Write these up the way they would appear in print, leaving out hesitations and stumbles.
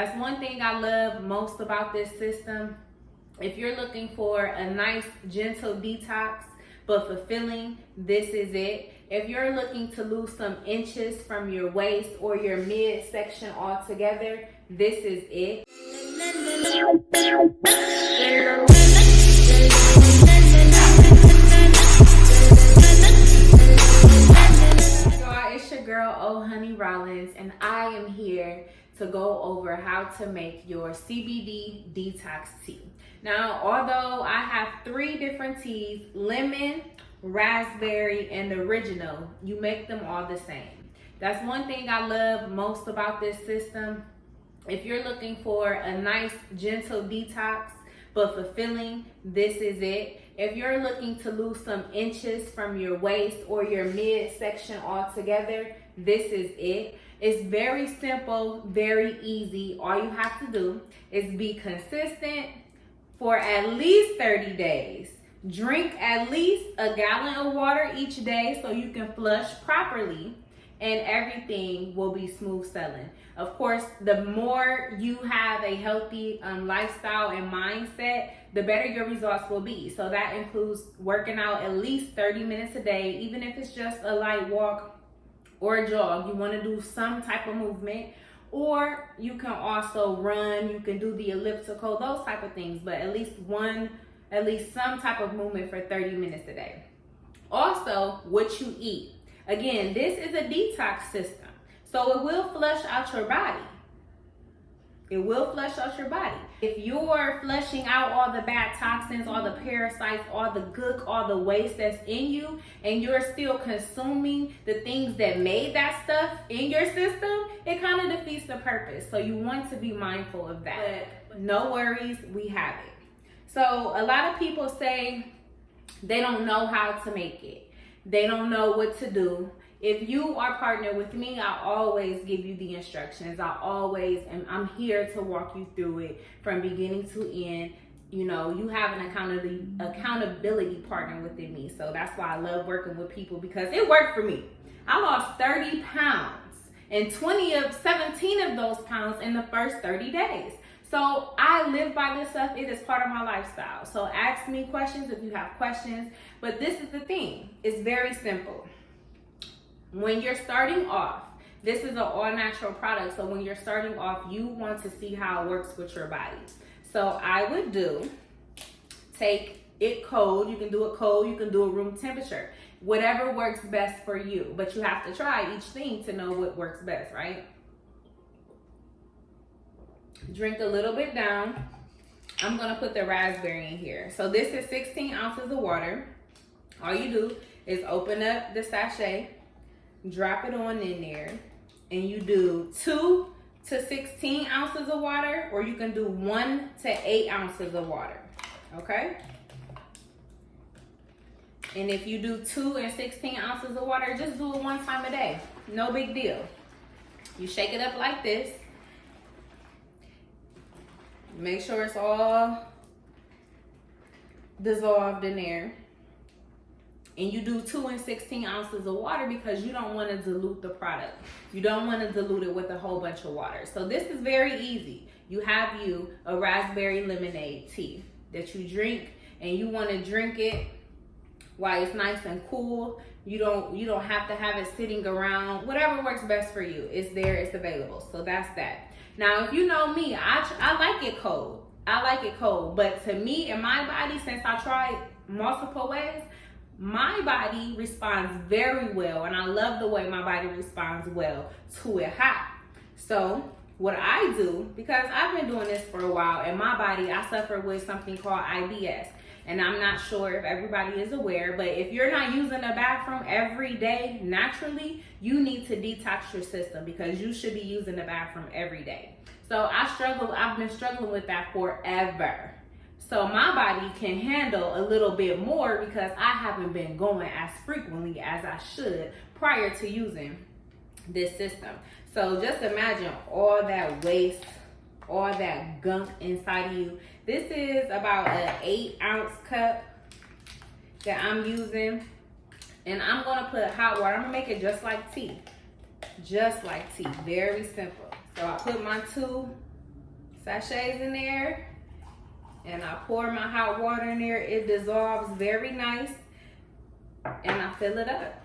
That's one thing I love most about this system. If you're looking for a nice, gentle detox, but fulfilling, this is it. If you're looking to lose some inches from your waist or your midsection altogether, this is it. Y'all, it's your girl, Oh Honey Rollins, and I am here to go over how to make your CBD detox tea. Now, although I have 3 different teas, lemon, raspberry, and original, you make them all the same. That's one thing I love most about this system. If you're looking for a nice, gentle detox, but fulfilling, this is it. If you're looking to lose some inches from your waist or your midsection altogether, this is it. It's very simple, very easy. All you have to do is be consistent for at least 30 days. Drink at least a gallon of water each day so you can flush properly, and everything will be smooth sailing. Of course, the more you have a healthy lifestyle and mindset, the better your results will be. So that includes working out at least 30 minutes a day, even if it's just a light walk or a jog. You want to do some type of movement, or you can also run, you can do the elliptical, those type of things, but at least some type of movement for 30 minutes a day. Also, what you eat. Again, this is a detox system, so it will flush out your body. It will flush out your body. If you're flushing out all the bad toxins, all the parasites, all the gook, all the waste that's in you, and you're still consuming the things that made that stuff in your system, it kind of defeats the purpose. So you want to be mindful of that. But no worries, we have it. So a lot of people say they don't know how to make it. They don't know what to do. If you are partnered with me, I always give you the instructions. I'm here to walk you through it from beginning to end. You know, you have an accountability partner within me. So that's why I love working with people, because it worked for me. I lost 30 pounds and 17 of those pounds in the first 30 days. So I live by this stuff. It is part of my lifestyle. So ask me questions if you have questions. But this is the thing. It's very simple. When you're starting off, this is an all-natural product. So when you're starting off, you want to see how it works with your body. So I would take it cold. You can do it cold. You can do it room temperature. Whatever works best for you. But you have to try each thing to know what works best, right? Drink a little bit down. I'm going to put the raspberry in here. So this is 16 ounces of water. All you do is open up the sachet, drop it on in there, and you do 2 to 16 ounces of water, or you can do 1 to 8 ounces of water, okay? And if you do 2 and 16 ounces of water, just do it 1 time a day. No big deal. You shake it up like this. Make sure it's all dissolved in there. And you do 2 and 16 ounces of water because you don't want to dilute the product. You don't want to dilute it with a whole bunch of water. So this is very easy. You have a raspberry lemonade tea that you drink, and you want to drink it while it's nice and cool. You don't have to have it sitting around. Whatever works best for you, it's there, it's available. So that's that. Now, if you know me, I like it cold. I like it cold. But to me and my body, since I tried multiple ways, my body responds very well. And I love the way my body responds well to it hot. So what I do, because I've been doing this for a while, and my body, I suffer with something called IBS. And I'm not sure if everybody is aware, but if you're not using the bathroom every day naturally, you need to detox your system, because you should be using the bathroom every day. So I've been struggling with that forever. So my body can handle a little bit more because I haven't been going as frequently as I should prior to using this system. So just imagine all that waste, all that gunk inside of you. This is about an 8-ounce cup that I'm using. And I'm going to put hot water. I'm going to make it just like tea. Just like tea. Very simple. So I put my 2 sachets in there, and I pour my hot water in there. It dissolves very nice, and I fill it up.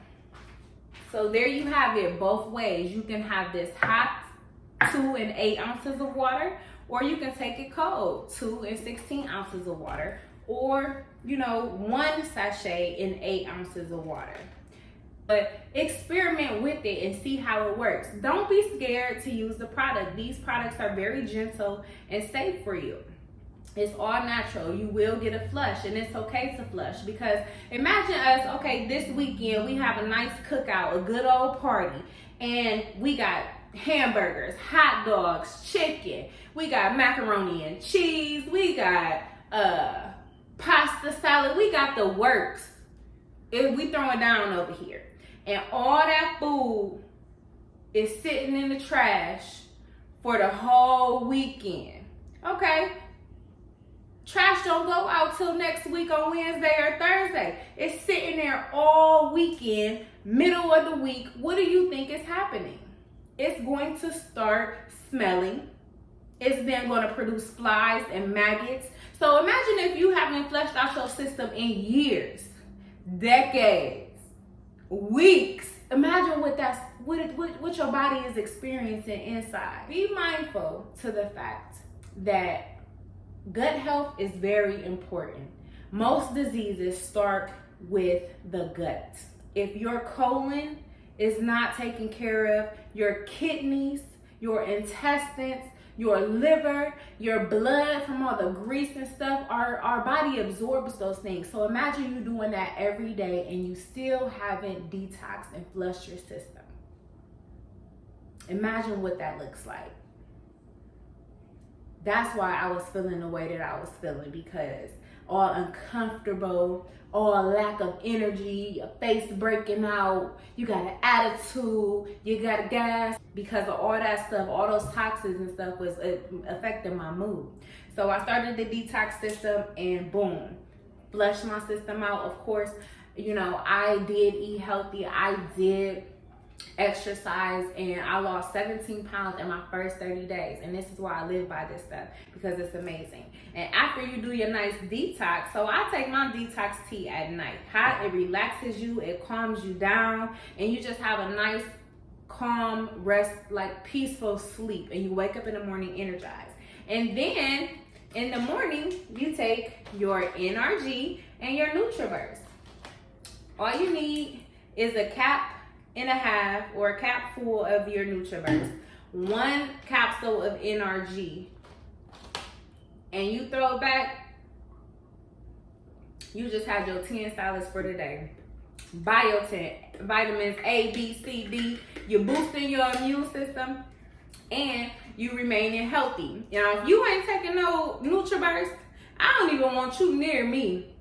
So there you have it, both ways. You can have this hot 2 and 8 ounces of water, or you can take it cold, 2 and 16 ounces of water, or 1 sachet and 8 ounces of water. But experiment with it and see how it works. Don't be scared to use the product. These products are very gentle and safe for you. It's all natural. You will get a flush, and it's okay to flush, because imagine us, okay, this weekend we have a nice cookout, a good old party, and we got hamburgers, hot dogs, chicken, we got macaroni and cheese, we got pasta salad, we got the works. We throwing down over here, and all that food is sitting in the trash for the whole weekend. Okay, trash don't go out till next week on Wednesday or Thursday. It's sitting there all weekend, middle of the week. What do you think is happening? It's going to start smelling. It's then going to produce flies and maggots. So imagine if you haven't flushed out your system in years, decades, weeks. Imagine what your body is experiencing inside. Be mindful to the fact that gut health is very important. Most diseases start with the gut. If your colon is not taken care of, your kidneys, your intestines, your liver, your blood from all the grease and stuff, our body absorbs those things. So imagine you doing that every day and you still haven't detoxed and flushed your system. Imagine what that looks like. That's why I was feeling the way that I was feeling, because all uncomfortable, all lack of energy, your face breaking out, you got an attitude, you got gas, because of all that stuff, all those toxins and stuff was affecting my mood. So I started the detox system, and boom, flushed my system out. Of course, I did eat healthy, I did exercise, and I lost 17 pounds in my first 30 days. And this is why I live by this stuff, because it's amazing. And after you do your nice detox, so I take my detox tea at night. It relaxes you, it calms you down, and you just have a nice calm rest, like peaceful sleep, and you wake up in the morning energized. And then in the morning you take your NRG and your Nutraburst. All you need is a cap and a half, or a cap full of your Nutraburst, 1 capsule of NRG, and you throw it back. You just have your 10 salads for the day. Biotin, vitamins A, B, C, D. You're boosting your immune system, and you remaining healthy. If you ain't taking no Nutraburst, I don't even want you near me.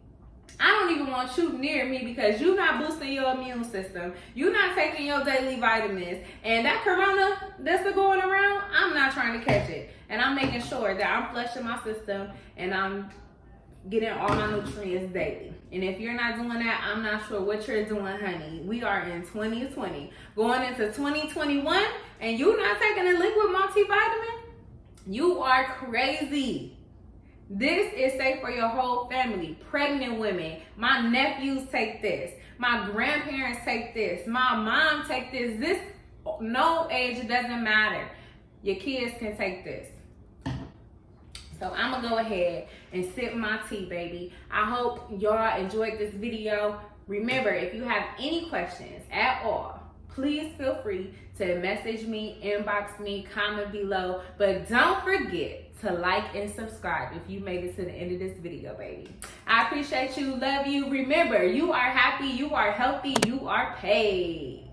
I don't even want you near me, because you're not boosting your immune system. You're not taking your daily vitamins. And that corona that's going around, I'm not trying to catch it. And I'm making sure that I'm flushing my system and I'm getting all my nutrients daily. And if you're not doing that, I'm not sure what you're doing, honey. We are in 2020, going into 2021, and you're not taking a liquid multivitamin? You are crazy. This is safe for your whole family. Pregnant women, my nephews take this. My grandparents take this. My mom take this. This, no age, it doesn't matter. Your kids can take this. So I'm gonna go ahead and sip my tea, baby. I hope y'all enjoyed this video. Remember, if you have any questions at all, please feel free to message me, inbox me, comment below. But don't forget to like and subscribe if you made it to the end of this video, baby. I appreciate you, love you. Remember, you are happy, you are healthy, you are paid.